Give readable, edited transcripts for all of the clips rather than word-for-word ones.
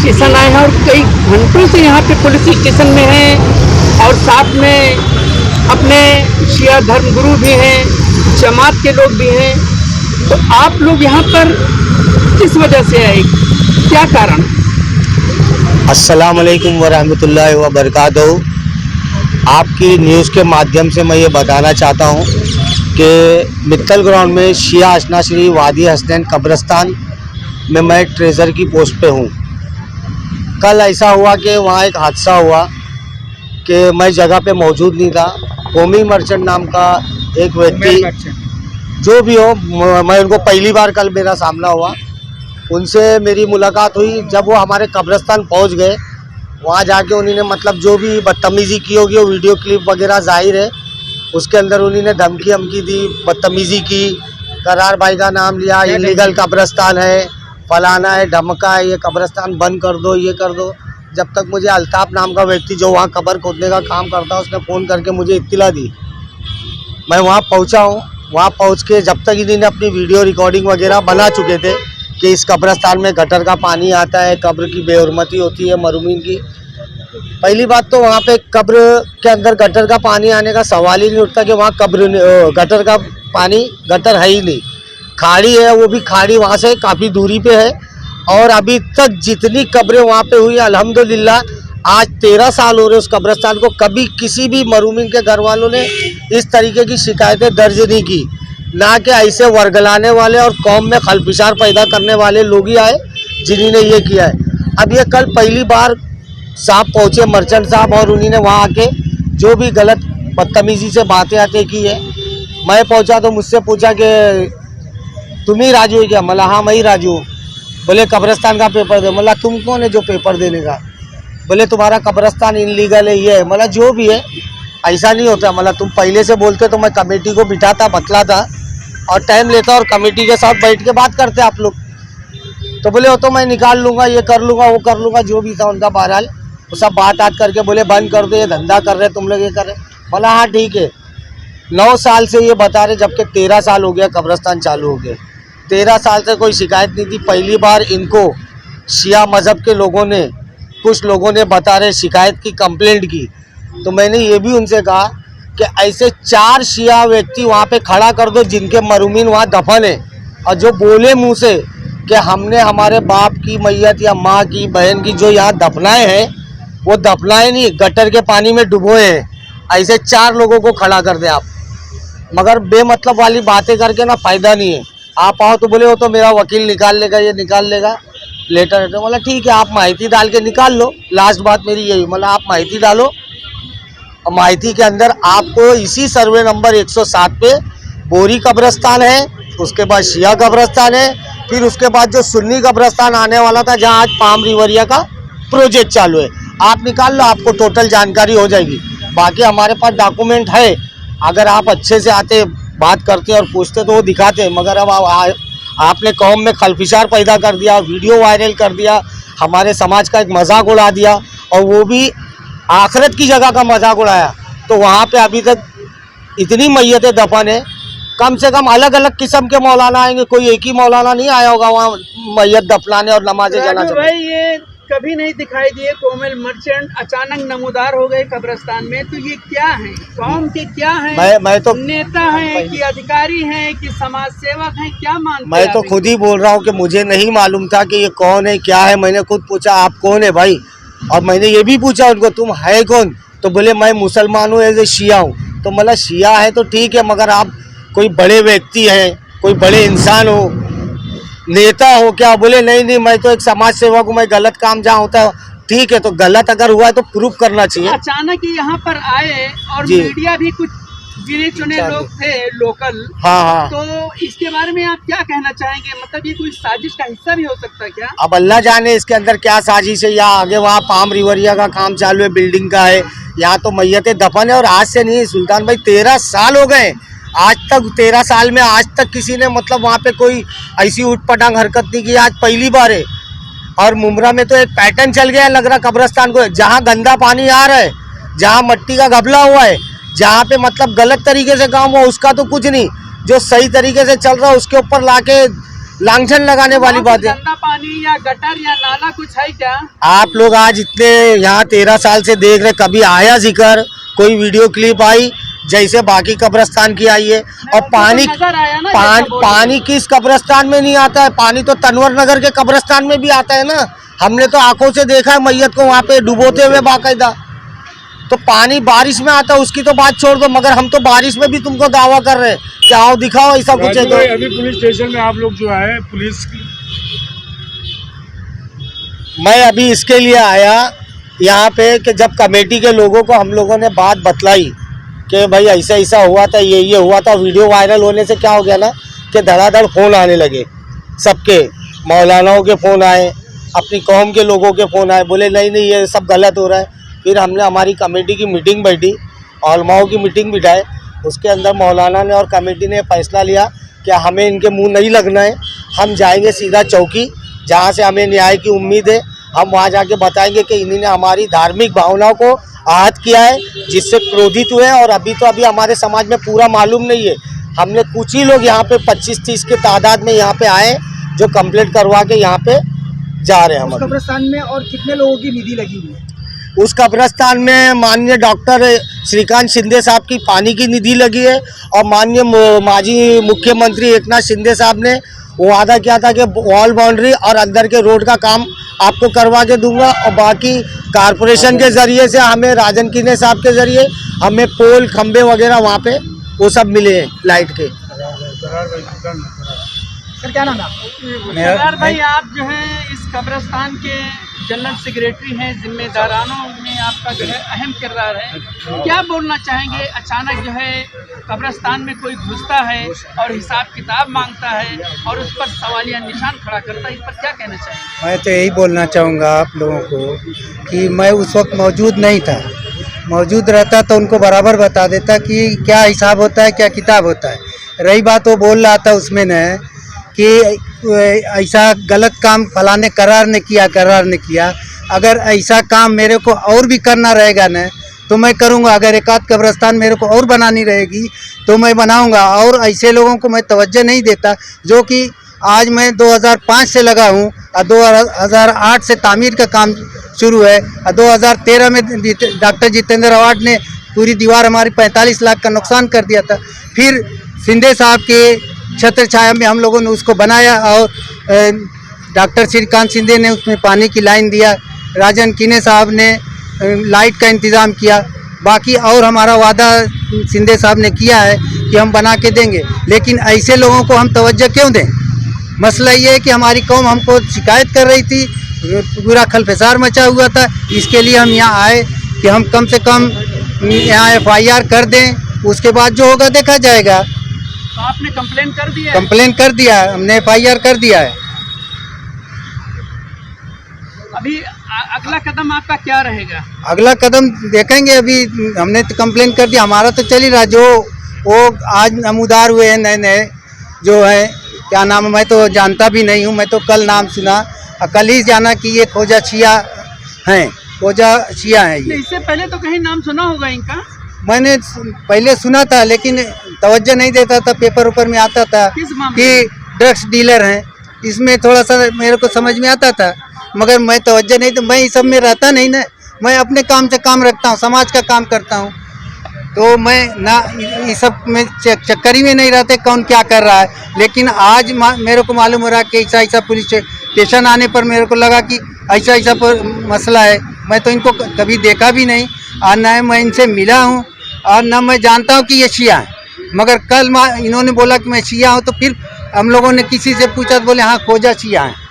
Station आए हैं और कई घंटों से यहाँ पे पुलिस स्टेशन में हैं और साथ में अपने शिया धर्मगुरु भी हैं, जमात के लोग भी हैं। तो आप लोग यहाँ पर किस वजह से आए, क्या कारण? अस्सलाम वालेकुम वरहमतुल्लाहि वबरकातुहू। आपकी न्यूज़ के माध्यम से मैं ये बताना चाहता हूँ कि मित्तल ग्राउंड में शिया आशना श्री वादी हसनैन कब्रिस्तान में मैं ट्रेजर की पोस्ट पे हूँ। कल ऐसा हुआ कि वहाँ एक हादसा हुआ कि मैं जगह पे मौजूद नहीं था। कौमी मर्चेंट नाम का एक व्यक्ति, जो भी हो, मैं उनको पहली बार कल मेरा सामना हुआ, उनसे मेरी मुलाकात हुई। जब वो हमारे कब्रिस्तान पहुंच गए, वहाँ जाके उन्होंने मतलब जो भी बदतमीज़ी की होगी वो वीडियो क्लिप वगैरह जाहिर है, उसके अंदर उन्होंने धमकी हमकी दी, बदतमीज़ी की, करार भाई का नाम लिया, इलीगल कब्रिस्तान है, फलाना है, धमका है, ये कब्रिस्तान बंद कर दो, ये कर दो। जब तक मुझे अल्ताफ़ नाम का व्यक्ति जो वहाँ कब्र खोदने का काम करता है, उसने फ़ोन करके मुझे इत्तला दी। मैं वहाँ पहुँचा हूँ। वहाँ पहुँच के जब तक इन्होंने अपनी वीडियो रिकॉर्डिंग वगैरह बना चुके थे कि इस कब्रिस्तान में गटर का पानी आता है, कब्र की बेहुरमती होती है मरहूमीन की। पहली बात तो वहाँ पे कब्र के अंदर गटर का पानी आने का सवाल ही नहीं उठता कि वहाँ गटर का पानी, गटर है ही नहीं, खाड़ी है, वो भी खाड़ी वहाँ से काफ़ी दूरी पे है। और अभी तक जितनी कब्रें वहाँ पे हुई, अल्हम्दुलिल्लाह आज 13 साल हो रहे उस कब्रिस्तान को, कभी किसी भी मरहूमीन के घर वालों ने इस तरीके की शिकायतें दर्ज नहीं की। ना कि ऐसे वर्गलाने वाले और कौम में खलफिशार पैदा करने वाले लोग ही आए जिन्होंने ये किया है। अब ये कल पहली बार साहब पहुँचे, मर्चेंट साहब, और उन्होंने वहाँ आके जो भी गलत बदतमीज़ी से बातें की है। मैं पहुँचा तो मुझसे पूछा कि तुम ही राजू है क्या? मला हाँ मैं ही राजू हूँ। बोले कब्रिस्तान का पेपर दे। मला तुम कौन है जो पेपर देने का? बोले तुम्हारा कब्रिस्तान इनलीगल है, ये है। मला जो भी है ऐसा नहीं होता। मला तुम पहले से बोलते तो मैं कमेटी को बिठाता, बतलाता और टाइम लेता और कमेटी के साथ बैठ के बात करते आप लोग। तो बोले वो तो मैं निकाल लूँगा, ये कर लूँगा, वो कर लूँगा, जो भी था उनका। बहरहाल वो सब बात करके बोले बंद कर दो, ये धंधा कर रहे तुम लोग, ये कर रहे। बोला हाँ ठीक है। 9 साल से ये बता रहे, जबकि 13 साल हो गया कब्रिस्तान चालू हो गए। 13 साल से कोई शिकायत नहीं थी। पहली बार इनको शिया मज़हब के लोगों ने, कुछ लोगों ने बता रहे शिकायत की, कंप्लेंट की। तो मैंने ये भी उनसे कहा कि ऐसे 4 शिया व्यक्ति वहाँ पे खड़ा कर दो जिनके मरहूमीन वहाँ दफन है, और जो बोले मुँह से कि हमने हमारे बाप की मैयत या माँ की, बहन की जो यहाँ दफनाए हैं, वो दफनाए नहीं, गटर के पानी में डुबोए हैं। ऐसे 4 लोगों को खड़ा कर दे आप। मगर बेमतलब वाली बातें करके ना फ़ायदा नहीं है। आप आओ तो बोले वो तो मेरा वकील निकाल लेगा, ये निकाल लेगा, लेटर। बोला ठीक है, आप माहिती डाल के निकाल लो। लास्ट बात मेरी यही, मतलब आप माहिती डालो, और माहिती के अंदर आपको इसी सर्वे नंबर 107 पे बोरी कब्रिस्तान है, उसके बाद शिया कब्रिस्तान है, फिर उसके बाद जो सुन्नी कब्रिस्तान आने वाला था जहाँ आज पाम रिवरिया का प्रोजेक्ट चालू है, आप निकाल लो, आपको टोटल जानकारी हो जाएगी। बाकी हमारे पास डॉक्यूमेंट है, अगर आप अच्छे से आते, बात करते और पूछते तो वो दिखाते। मगर अब आपने कौम में खलफिशार पैदा कर दिया, वीडियो वायरल कर दिया, हमारे समाज का एक मजाक उड़ा दिया, और वो भी आखिरत की जगह का मजाक उड़ाया। तो वहाँ पे अभी तक इतनी मैयतें दफन है, कम से कम अलग अलग किस्म के मौलाना आएंगे, कोई एक ही मौलाना नहीं आया होगा वहाँ मैयत दफनाने और नमाज़े जनाज़ा। भाई ये कभी नहीं दिखाई दिए कोमल मर्चेंट, अचानक नमूदार हो गए कब्रिस्तान में, तो ये क्या है? कौम के क्या है? मैं तो नेता हैं कि अधिकारी हैं कि समाज सेवक हैं, क्या मानते हैं? मैं तो खुद ही बोल रहा हूँ कि मुझे नहीं मालूम था कि ये कौन है, क्या है। मैंने खुद पूछा आप कौन है भाई, और मैंने ये भी पूछा उनको तुम है कौन? तो बोले मैं मुसलमान हूँ, एज ए शिया हूँ। तो मतलब शिया है तो ठीक है, मगर आप कोई बड़े व्यक्ति हैं, कोई बड़े इंसान हो, नेता हो क्या? बोले नहीं मैं तो एक समाज सेवक हूँ, मैं गलत काम जहाँ होता है। ठीक है, तो गलत अगर हुआ है तो प्रूफ करना चाहिए। अचानक ही यहाँ पर आए और मीडिया भी कुछ गिने चुने लोग थे लोकल। हाँ। तो इसके बारे में आप क्या कहना चाहेंगे? मतलब ये कोई साजिश का हिस्सा भी हो सकता है क्या? अब अल्लाह जाने इसके अंदर क्या साजिश है। या आगे वहाँ पाम रिवरिया का काम चालू है, बिल्डिंग का है, यहाँ तो मैयतें दफन है। और आज से नहीं सुल्तान भाई, 13 साल हो गए आज तक। 13 साल में आज तक किसी ने मतलब वहाँ पे कोई ऐसी उठपटांग हरकत नहीं की। आज पहली बार है। और मुमरा में तो एक पैटर्न चल गया है, लग रहा कब्रिस्तान को, जहाँ गंदा पानी आ रहा है, जहाँ मट्टी का घबला हुआ है, जहाँ पे मतलब गलत तरीके से काम हुआ, उसका तो कुछ नहीं, जो सही तरीके से चल रहा है उसके ऊपर लाके लांछन लगाने वाली बात है। गंदा पानी या गटर या नाला कुछ है क्या? आप लोग आज इतने यहाँ 13 साल से देख रहे, कभी आया जिक्र, कोई वीडियो क्लिप आई जैसे बाकी कब्रिस्तान की आई है? और पानी पानी किस कब्रिस्तान में नहीं आता है? पानी तो तनवर नगर के कब्रिस्तान में भी आता है ना। हमने तो आंखों से देखा है मैयत को वहाँ पे डुबोते हुए बाकायदा। तो पानी बारिश में आता है उसकी तो बात छोड़ दो, मगर हम तो बारिश में भी तुमको दावा कर रहे हैं कि आओ दिखाओ ऐसा कुछ है तो। अभी पुलिस स्टेशन में आप लोग जो है पुलिस की, मैं अभी इसके लिए आया यहाँ पे कि जब कमेटी के लोगों को हम लोगों ने बात बतलाई कि भाई ऐसा ऐसा हुआ था, ये हुआ था, वीडियो वायरल होने से क्या हो गया ना कि धड़ाधड़ फ़ोन आने लगे सबके, मौलानाओं के फ़ोन आए, अपनी कौम के लोगों के फ़ोन आए, बोले नहीं नहीं ये सब गलत हो रहा है। फिर हमने हमारी कमेटी की मीटिंग बैठी, उलमाओं की मीटिंग बिठाए, उसके अंदर मौलाना ने और कमेटी ने फैसला लिया कि हमें इनके मुंह नहीं लगना है, हम जाएंगे सीधा चौकी जहां से हमें न्याय की उम्मीद है, हम वहां जाके बताएंगे कि इन्होंने हमारी धार्मिक भावनाओं को आहत किया है, जिससे क्रोधित हुए। और अभी हमारे समाज में पूरा मालूम नहीं है, हमने कुछ ही लोग यहाँ पे 25-30 के तादाद में यहाँ पे आए जो कंप्लेंट करवा के यहाँ पे जा रहे हैं। हम कब्रिस्तान में और कितने लोगों की निधि लगी हुई है? उस कब्रिस्तान में माननीय डॉक्टर श्रीकांत शिंदे साहब की पानी की निधि लगी है और माननीय माजी मुख्यमंत्री एकनाथ शिंदे साहब ने वादा किया था कि वॉल बाउंड्री और अंदर के रोड का काम आपको करवा के दूंगा। और बाकी कारपोरेशन के ज़रिए से हमें राजन किने साहब के ज़रिए हमें पोल खंबे वगैरह वहाँ पे वो सब मिले हैं लाइट के। सर क्या नाम है आपका? सरदार भाई, आप जो है इस कब्रिस्तान के जनरल सेक्रेटरी हैं, जिम्मेदारानों में आपका जो है अहम किरदार है, क्या बोलना चाहेंगे? अचानक जो है कब्रिस्तान में कोई घुसता है और हिसाब किताब मांगता है और उस पर सवालिया निशान खड़ा करता है, इस पर क्या कहना चाहेंगे? मैं तो यही बोलना चाहूँगा आप लोगों को कि मैं उस वक्त मौजूद नहीं था, मौजूद रहता तो उनको बराबर बता देता कि क्या हिसाब होता है, क्या किताब होता है। रही बात वो बोल रहा था उसमें न कि ऐसा गलत काम फलाने करार ने किया, अगर ऐसा काम मेरे को और भी करना रहेगा न तो मैं करूँगा। अगर एक आध कब्रिस्तान मेरे को और बनानी रहेगी तो मैं बनाऊँगा। और ऐसे लोगों को मैं तवज्जो नहीं देता जो कि आज मैं 2005 से लगा हूँ और 2008 से तामीर का काम शुरू है और 2013 में डॉक्टर जितेंद्र अवार्ड ने पूरी दीवार हमारी 45 लाख का नुकसान कर दिया था। फिर शिंदे साहब के छत्र छाया में हम लोगों ने उसको बनाया और डॉक्टर श्रीकांत शिंदे ने उसमें पानी की लाइन दिया, राजन किने साहब ने लाइट का इंतज़ाम किया। बाकी और हमारा वादा शिंदे साहब ने किया है कि हम बना के देंगे, लेकिन ऐसे लोगों को हम तवज्जो क्यों दें? मसला ये है कि हमारी कौम हमको शिकायत कर रही थी, पूरा खलफसार मचा हुआ था, इसके लिए हम यहाँ आए कि हम कम से कम यहाँ FIR कर दें, उसके बाद जो होगा देखा जाएगा। तो आपने कंप्लेन कर दिया? कंप्लेन कर दिया है, हमने FIR कर दिया है। अभी अगला कदम आपका क्या रहेगा? अगला कदम देखेंगे, अभी हमने तो कंप्लेन कर दिया, हमारा तो चल ही रहा। जो वो आज नमूदार हुए हैं नए नए जो है, क्या नाम है मैं तो जानता भी नहीं हूँ, मैं तो कल नाम सुना और कल ही जाना कि ये खोजा छिया हैं, खोजा छिया हैं ये। इससे पहले तो कहीं नाम सुना होगा इनका? मैंने पहले सुना था लेकिन तवज्जो नहीं देता था, पेपर ऊपर में आता था कि ड्रग्स डीलर हैं, इसमें थोड़ा सा मेरे को समझ में आता था, मगर मैं तवज्जो नहीं, तो मैं इस सब में रहता नहीं ना, मैं अपने काम से काम रखता हूँ, समाज का काम करता हूँ, तो मैं ना इस सब में चक्करी में नहीं रहते कौन क्या कर रहा है। लेकिन आज मेरे को मालूम हो रहा है कि ऐसा ऐसा पुलिस स्टेशन आने पर मेरे को लगा कि ऐसा ऐसा मसला है। मैं तो इनको कभी देखा भी नहीं और न मैं इनसे मिला हूँ और न मैं जानता हूँ कि ये शिया हैं, मगर कल इन्होंने बोला कि मैं शिया हूँ, तो फिर हम लोगों ने किसी से पूछा तो बोले हाँ खोजा शिया हैं।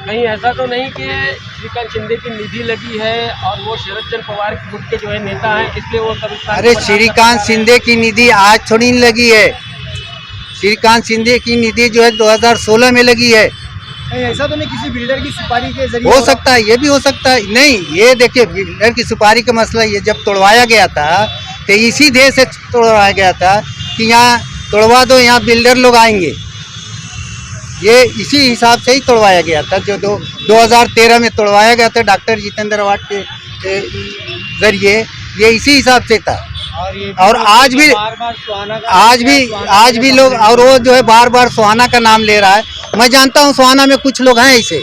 कहीं ऐसा तो नहीं कि श्रीकांत शिंदे की निधि लगी है और वो शरद चंद्र पवार गुट के जो है नेता हैं, इसलिए वो कब्रिस्तान? अरे श्रीकांत शिंदे की निधि आज थोड़ी नहीं लगी है, श्रीकांत शिंदे की निधि जो है 2016 में लगी है। ऐसा तो नहीं किसी बिल्डर की सुपारी के जरिए? हो सकता है, ये भी हो सकता है। नहीं, ये देखिए बिल्डर की सुपारी का मसला, ये जब तोड़वाया गया था तो इसी देश से तोड़वाया गया था कि यहाँ तोड़वा दो, यहाँ बिल्डर लोग आएंगे, ये इसी हिसाब से ही तोड़वाया गया था। जो 2013 में तोड़वाया गया था डॉक्टर जितेंद्र अवार्ड के जरिए, ये इसी हिसाब से था। और आज भी लोग, और वो जो है बार बार सुहाना का नाम ले रहा है। मैं जानता हूँ सुहाना में कुछ लोग हैं ऐसे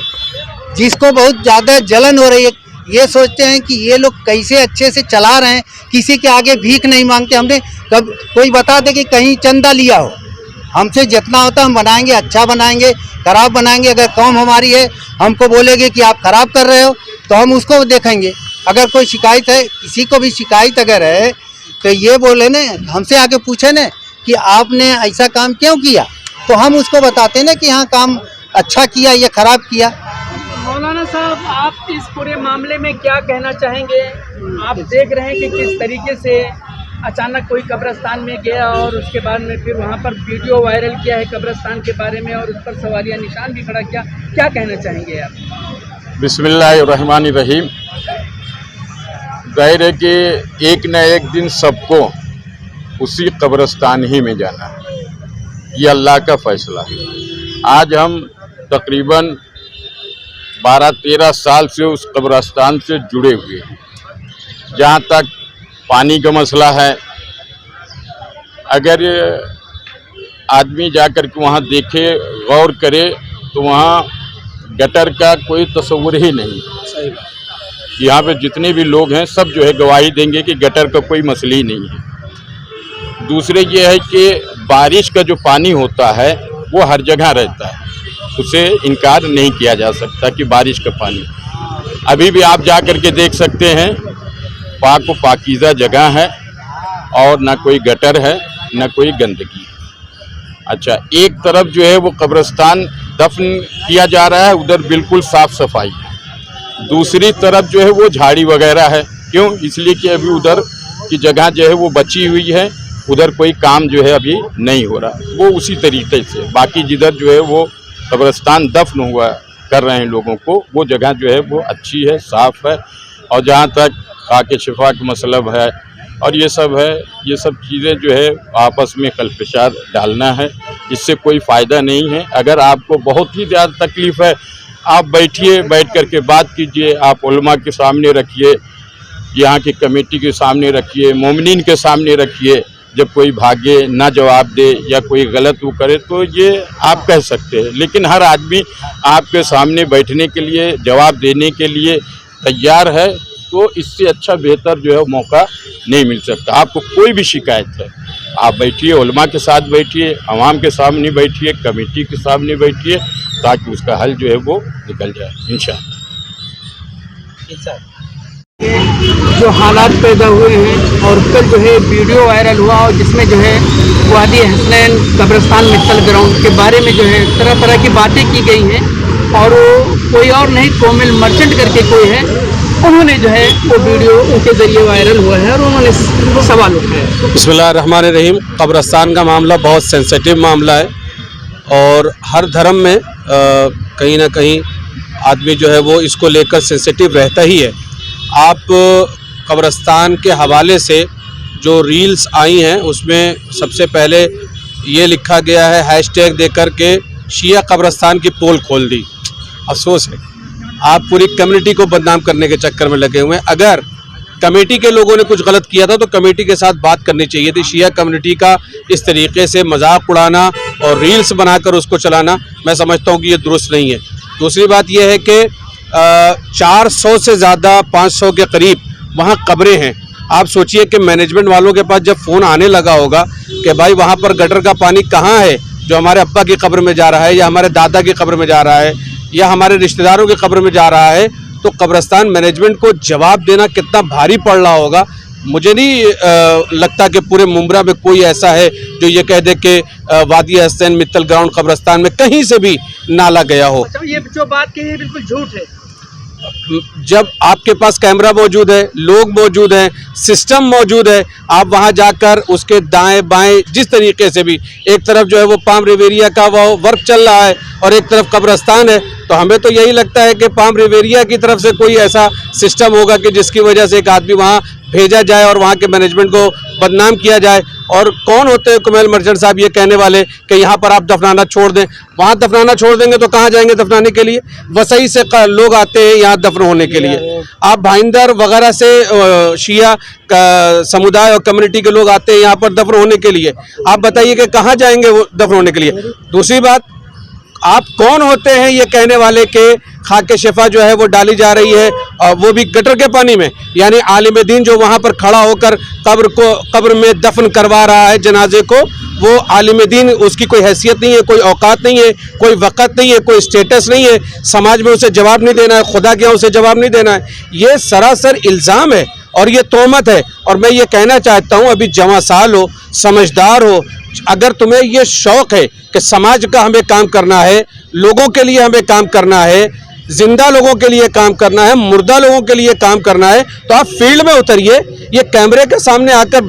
जिसको बहुत ज़्यादा जलन हो रही है, ये सोचते हैं कि ये लोग कैसे अच्छे से चला रहे हैं, किसी के आगे भीख नहीं मांगते। हमने कब कोई बता दे कि कहीं चंदा लिया हो, हमसे जितना होता हम बनाएंगे, अच्छा बनाएंगे, खराब बनाएंगे। अगर कौम हमारी है, हमको बोलेंगे कि आप खराब कर रहे हो तो हम उसको देखेंगे। अगर कोई शिकायत है, किसी को भी शिकायत अगर है तो ये बोले न, हमसे आके पूछे न कि आपने ऐसा काम क्यों किया, तो हम उसको बताते ना कि हाँ काम अच्छा किया या खराब किया। मौलाना साहब, आप इस पूरे मामले में क्या कहना चाहेंगे? आप देख रहे हैं कि किस तरीके से अचानक कोई कब्रिस्तान में गया और उसके बाद में फिर वहाँ पर वीडियो वायरल किया है कब्रिस्तान के बारे में और उस पर सवालिया निशान भी खड़ा किया, क्या कहना चाहेंगे आप? बिस्मिल्लाहिर्रहमानिर्रहीम। जाहिर है कि एक न एक दिन सबको उसी कब्रिस्तान ही में जाना है, ये अल्लाह का फैसला है। आज हम तकरीबन 12-13 साल से उस कब्रिस्तान से जुड़े हुए हैं। जहाँ तक पानी का मसला है, अगर आदमी जाकर के वहाँ देखे, गौर करे, तो वहाँ गटर का कोई तस्वुर ही नहीं। सही बात। यहाँ पे जितने भी लोग हैं सब जो है गवाही देंगे कि गटर का कोई मसला ही नहीं है। दूसरे ये है कि बारिश का जो पानी होता है वो हर जगह रहता है, उसे इनकार नहीं किया जा सकता कि बारिश का पानी अभी भी आप जा कर के देख सकते हैं, पाक व पाकीज़ा जगह है और ना कोई गटर है ना कोई गंदगी। अच्छा, एक तरफ जो है वो कब्रिस्तान दफन किया जा रहा है, उधर बिल्कुल साफ़ सफाई है। दूसरी तरफ जो है वो झाड़ी वगैरह है। क्यों? इसलिए कि अभी उधर की जगह जो है वो बची हुई है, उधर कोई काम जो है अभी नहीं हो रहा। वो उसी तरीके से बाकी जिधर जो है वो कब्रिस्तान दफन हुआ कर रहे हैं लोगों को, वो जगह जो है वो अच्छी है, साफ़ है। और जहाँ तक खाके शिफा का मतलब है और ये सब है, ये सब चीज़ें जो है आपस में कलफिशार डालना है, इससे कोई फ़ायदा नहीं है। अगर आपको बहुत ही ज़्यादा तकलीफ़ है, आप बैठिए, बैठ कर के बात कीजिए, आप उलमा के सामने रखिए, यहाँ की कमेटी के सामने रखिए, मोमिनीन के सामने रखिए। जब कोई भागे ना जवाब दे या कोई गलत वो करे तो ये आप कह सकते हैं, लेकिन हर आदमी आपके सामने बैठने के लिए, जवाब देने के लिए तैयार है, तो इससे अच्छा बेहतर जो है मौका नहीं मिल सकता। आपको कोई भी शिकायत है, आप बैठिए, उलमा के साथ बैठिए, अवाम के सामने बैठिए, कमेटी के सामने बैठिए, ताकि उसका हल जो है वो निकल जाए इंशाअल्लाह। जो हालात पैदा हुए हैं और कल जो है वीडियो वायरल हुआ और जिसमें जो है वादी हसनैन कब्रिस्तान मित्तल ग्राउंड के बारे में जो है तरह तरह की बातें की गई हैं, और वो कोई और नहीं, कोमिल मर्चेंट करके कोई है, उन्होंने जो है वो वीडियो उनके ज़रिए वायरल हुआ है और उन्होंने सवाल उठाया। बिस्मिल्लाहिर्रहमानिर्रहीम। कब्रिस्तान का मामला बहुत सेंसिटिव मामला है और हर धर्म में कहीं ना कहीं आदमी जो है वो इसको लेकर सेंसिटिव रहता ही है। आप कब्रिस्तान के हवाले से जो रील्स आई हैं उसमें सबसे पहले ये लिखा गया है, हैशटैग दे कर के शिया कब्रिस्तान की पोल खोल दी। अफसोस है, आप पूरी कम्युनिटी को बदनाम करने के चक्कर में लगे हुए हैं। अगर कमेटी के लोगों ने कुछ गलत किया था तो कमेटी के साथ बात करनी चाहिए थी। शिया कम्युनिटी का इस तरीके से मजाक उड़ाना और रील्स बनाकर उसको चलाना, मैं समझता हूँ कि ये दुरुस्त नहीं है। दूसरी बात यह है कि 400 से ज़्यादा, 500 के करीब वहाँ कब्रें हैं। आप सोचिए कि मैनेजमेंट वालों के पास जब फ़ोन आने लगा होगा कि भाई वहाँ पर गटर का पानी कहाँ है जो हमारे अब्बा की कब्र में जा रहा है या हमारे दादा की कब्र में जा रहा है या हमारे रिश्तेदारों की कब्र में जा रहा है, तो कब्रिस्तान मैनेजमेंट को जवाब देना कितना भारी पड़ रहा होगा। मुझे नहीं लगता कि पूरे मुंब्रा में कोई ऐसा है जो ये कह दे कि वादी हसनैन मित्तल ग्राउंड कब्रिस्तान में कहीं से भी नाला गया हो। अच्छा, ये जो बात कही है बिल्कुल झूठ है। जब आपके पास कैमरा मौजूद है, लोग मौजूद हैं, सिस्टम मौजूद है, आप वहां जाकर उसके दाएं बाएं जिस तरीके से भी, एक तरफ जो है वो पाम रिवेरिया का वो वर्क चल रहा है और एक तरफ कब्रिस्तान है, तो हमें तो यही लगता है कि पाम रिवेरिया की तरफ से कोई ऐसा सिस्टम होगा कि जिसकी वजह से एक आदमी वहां भेजा जाए और वहां के मैनेजमेंट को बदनाम किया जाए। और कौन होते हैं कुमैल मर्चेंट साहब ये कहने वाले कि यहाँ पर आप दफनाना छोड़ दें? वहाँ दफनाना छोड़ देंगे तो कहाँ जाएंगे दफनाने के लिए? वसई से लोग आते हैं यहाँ दफन होने के लिए। आप भाईंदर वगैरह से शिया समुदाय और कम्युनिटी के लोग आते हैं यहाँ पर दफन होने के लिए। आप बताइए कि कहाँ जाएंगे वो दफन होने के लिए? दूसरी बात, आप कौन होते हैं ये कहने वाले के खाके शिफा जो है वो डाली जा रही है और वो भी गटर के पानी में? यानी आलिम दीन जो वहाँ पर खड़ा होकर कब्र में दफन करवा रहा है जनाजे को, वो आलिम दीन, उसकी कोई हैसियत नहीं है, कोई औकात नहीं है, कोई वक़्त नहीं है, कोई स्टेटस नहीं है, समाज में उसे जवाब नहीं देना है, खुदा के यहाँ उसे जवाब नहीं देना है। ये सरासर इल्ज़ाम है और ये तोहमत है। और मैं ये कहना चाहता हूँ, अभी जवां साल हो, समझदार हो, अगर तुम्हें ये शौक़ है कि समाज का हमें काम करना है, लोगों के लिए हमें काम करना है, जिंदा लोगों के लिए काम करना है, मुर्दा लोगों के लिए काम करना है, तो आप फील्ड में उतरिए। ये कैमरे के सामने आकर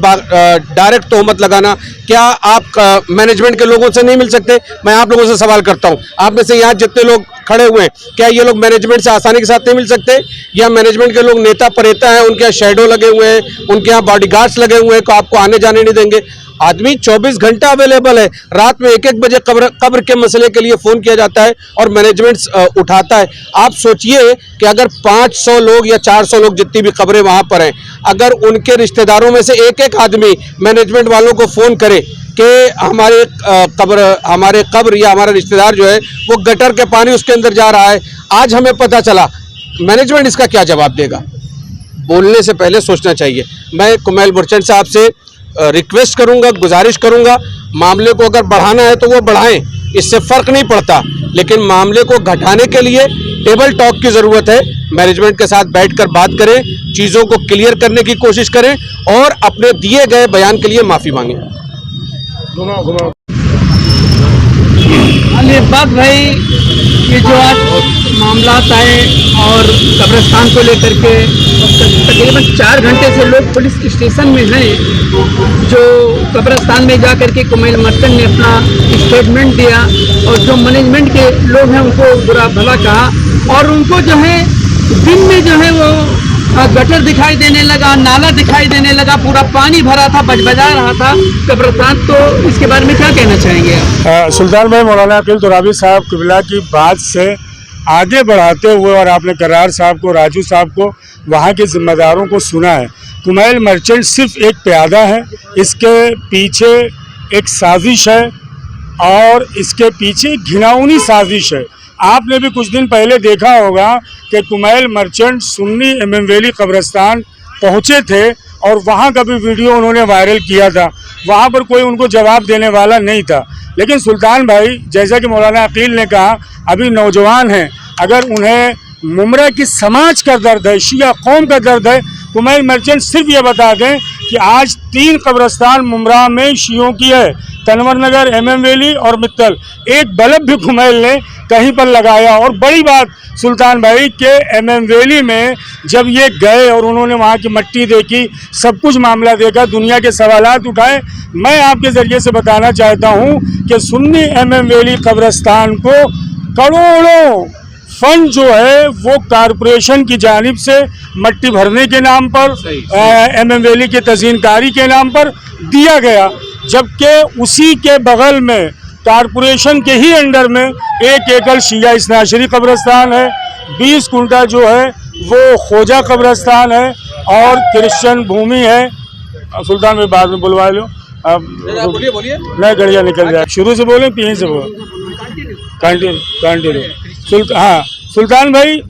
डायरेक्ट तोहमत लगाना, क्या आप मैनेजमेंट के लोगों से नहीं मिल सकते? मैं आप लोगों से सवाल करता हूं, आप में से यहाँ जितने लोग खड़े हुए हैं, क्या ये लोग मैनेजमेंट से आसानी के साथ नहीं मिल सकते? या मैनेजमेंट के लोग नेता परेता हैं, उनके यहाँ शैडो लगे हुए हैं, उनके यहाँ बॉडीगार्ड्स लगे हुए हैं, को आपको आने जाने नहीं देंगे? आदमी 24 घंटा अवेलेबल है। रात में 1-1 बजे कब्र के मसले के लिए फ़ोन किया जाता है और मैनेजमेंट उठाता है। आप सोचिए कि अगर 500 लोग या 400 लोग जितनी भी कब्रें वहाँ पर हैं, अगर उनके रिश्तेदारों में से एक आदमी मैनेजमेंट वालों को फ़ोन करे कि हमारे कब्र या हमारा रिश्तेदार जो है वो गटर के पानी उसके अंदर जा रहा है, आज हमें पता चला, मैनेजमेंट इसका क्या जवाब देगा? बोलने से पहले सोचना चाहिए। मैं कुमैल मर्चेंट साहब से रिक्वेस्ट करूंगा, गुजारिश करूंगा, मामले को अगर बढ़ाना है तो वो बढ़ाएं, इससे फ़र्क नहीं पड़ता, लेकिन मामले को घटाने के लिए टेबल टॉक की ज़रूरत है। मैनेजमेंट के साथ बैठकर बात करें, चीज़ों को क्लियर करने की कोशिश करें और अपने दिए गए बयान के लिए माफ़ी मांगें। अलीबाग भाई, ये जो आज मामला आए और कब्रिस्तान को लेकर के तकरीबन 4 घंटे से लोग पुलिस स्टेशन में हैं, जो कब्रिस्तान में जा कर के कुमैल मर्चेंट ने अपना स्टेटमेंट दिया और जो मैनेजमेंट के लोग हैं उनको बुरा भला कहा और उनको जो है दिन में जो है वो गटर दिखाई देने लगा, नाला दिखाई देने लगा, पूरा पानी भरा था, बजबजा रहा था कब्रिस्तान। तो इसके बारे में क्या कहना चाहेंगे आप? सुल्तान भाई, मौलाना अकील तुराबी साहब किबला की बात से आगे बढ़ाते हुए और आपने करार साहब को, राजू साहब को, वहाँ के जिम्मेदारों को सुना है। कुमैल मर्चेंट सिर्फ एक प्यादा है, इसके पीछे एक साजिश है और इसके पीछे घिनौनी साजिश है। आपने भी कुछ दिन पहले देखा होगा कि Kumail merchant Sunni MM valley कब्रिस्तान पहुँचे थे और वहाँ का भी वीडियो उन्होंने वायरल किया था। वहाँ पर कोई उनको जवाब देने वाला नहीं था। लेकिन सुल्तान भाई, जैसा कि मौलाना अकील ने कहा, अभी नौजवान हैं, अगर उन्हें मुमरा की समाज का दर्द है, शिया कौम का दर्द है, कुमैल मर्चेंट सिर्फ ये बता दें कि आज 3 कब्रिस्तान मुमरा में शियों की है, तनवर नगर, एमएम वैली और मित्तल। एक बल्ब भी कुमैल ने कहीं पर लगाया। और बड़ी बात सुल्तान भाई के एमएम वैली में जब ये गए और उन्होंने वहाँ की मिट्टी देखी, सब कुछ मामला देखा, दुनिया के सवालात उठाए, मैं आपके ज़रिए से बताना चाहता हूँ कि सुन्नी एमएम वैली कब्रिस्तान को करोड़ों फंड जो है वो कारपोरेशन की जानिब से मिट्टी भरने के नाम पर, एमएम वैली के तज़ीनकारी के नाम पर दिया गया, जबकि उसी के बगल में कारपोरेशन के ही अंडर में 1 एकड़ शिया इस्नाशरी कब्रिस्तान है, 20 कुंटा जो है वो खोजा कब्रिस्तान है और क्रिश्चियन भूमि है। सुल्तान में बाद में बुलवा लो, अब बोलिए नहीं गड़िया निकल जाए, शुरू से बोलें यहीं से बोलें, कंटिन्यू। हाँ सुल्तान भाई,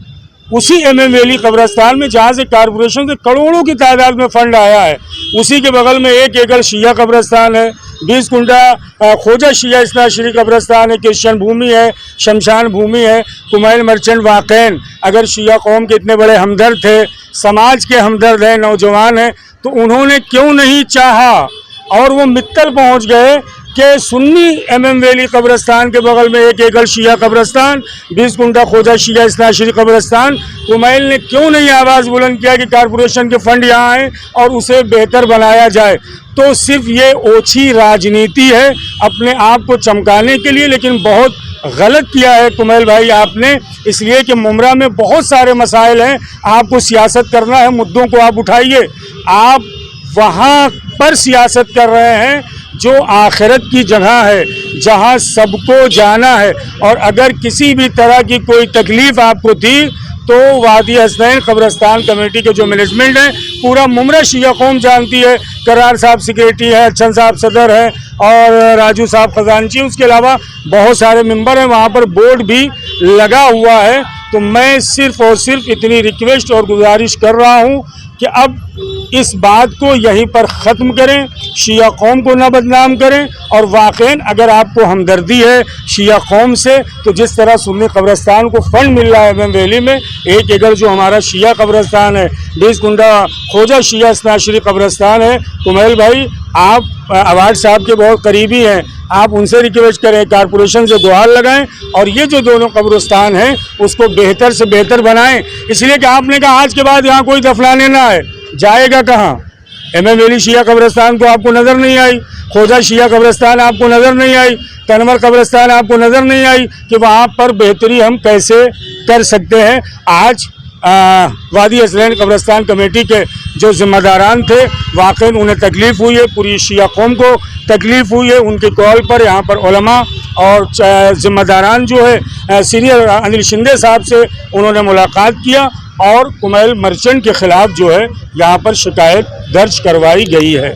उसी एमएम वैली कब्रिस्तान में जहाँ से कारपोरेशन से करोड़ों की तादाद में फंड आया है, उसी के बगल में 1 एकड़ शिया कब्रिस्तान है, 20 कुंटा खोजा शिया इस्नाशरी कब्रिस्तान है, क्रिश्चियन भूमि है, शमशान भूमि है। कुमैल मर्चेंट वाक़ईन अगर शिया कौम के इतने बड़े हमदर्द थे, समाज के हमदर्द हैं, नौजवान हैं, तो उन्होंने क्यों नहीं चाहा और वो मित्तल पहुँच गए कि सुन्नी एमएम वैली कब्रिस्तान के बगल में 1 एकड़ शिया कब्रिस्तान, 20 कुंटा खोजा शिया इस्नाशरी कब्रिस्तान। कुमैल ने क्यों नहीं आवाज़ बुलंद किया कि कारपोरेशन के फंड यहाँ आए और उसे बेहतर बनाया जाए? तो सिर्फ ये ओछी राजनीति है अपने आप को चमकाने के लिए, लेकिन बहुत गलत किया है कुमैल भाई आपने, इसलिए कि मुमरा में बहुत सारे मसाइल हैं, आपको सियासत करना है, मुद्दों को आप उठाइए। आप वहाँ पर सियासत कर रहे हैं जो आखिरत की जगह है, जहाँ सबको जाना है। और अगर किसी भी तरह की कोई तकलीफ़ आपको थी तो वादी हसनैन कब्रिस्तान कमेटी के जो मैनेजमेंट है, पूरा मुमरा शिया कौम जानती है। करार साहब सेक्रेटरी है, अच्छन साहब सदर है और राजू साहब खजानची, उसके अलावा बहुत सारे मेंबर हैं, वहाँ पर बोर्ड भी लगा हुआ है। तो मैं सिर्फ़ और सिर्फ इतनी रिक्वेस्ट और गुजारिश कर रहा हूँ कि अब इस बात को यहीं पर ख़त्म करें, शिया कौम को ना बदनाम करें। और वाक़ईन अगर आपको हमदर्दी है शिया कौम से, तो जिस तरह सुन्नी कब्रिस्तान को फ़ंड मिल रहा है एमएम वैली में, 1 एकड़ जो हमारा शिया कब्रिस्तान है, 20 कुंडा खोजा शिया इस्नाशरी कब्रिस्तान है, कुमैल भाई आप अवार्ड साहब के बहुत करीबी हैं, आप उनसे रिक्वेस्ट करें, कारपोरेशन से गुहार लगाएं और ये जो दोनों कब्रिस्तान हैं उसको बेहतर से बेहतर बनाएं। इसलिए कि आपने कहा आज के बाद यहाँ कोई दफनाने ना आए, जाएगा कहाँ? एमएम वैली शिया कब्रिस्तान को आपको नज़र नहीं आई, खोजा शिया कब्रिस्तान आपको नज़र नहीं आई, तनवर कब्रिस्तान आपको नज़र नहीं आई कि वहाँ पर बेहतरी हम कैसे कर सकते हैं। आज वादी हसनैन कब्रिस्तान कमेटी के जो ज़िम्मेदारान थे, वाकई उन्हें तकलीफ़ हुई है, पूरी शिया कौम को तकलीफ़ हुई है। उनके कॉल पर यहाँ पर उलमा और ज़िम्मेदारान जो है सीनियर अनिल शिंदे साहब से उन्होंने मुलाकात किया और कुमैल मर्चेंट के ख़िलाफ़ जो है यहाँ पर शिकायत दर्ज करवाई गई है।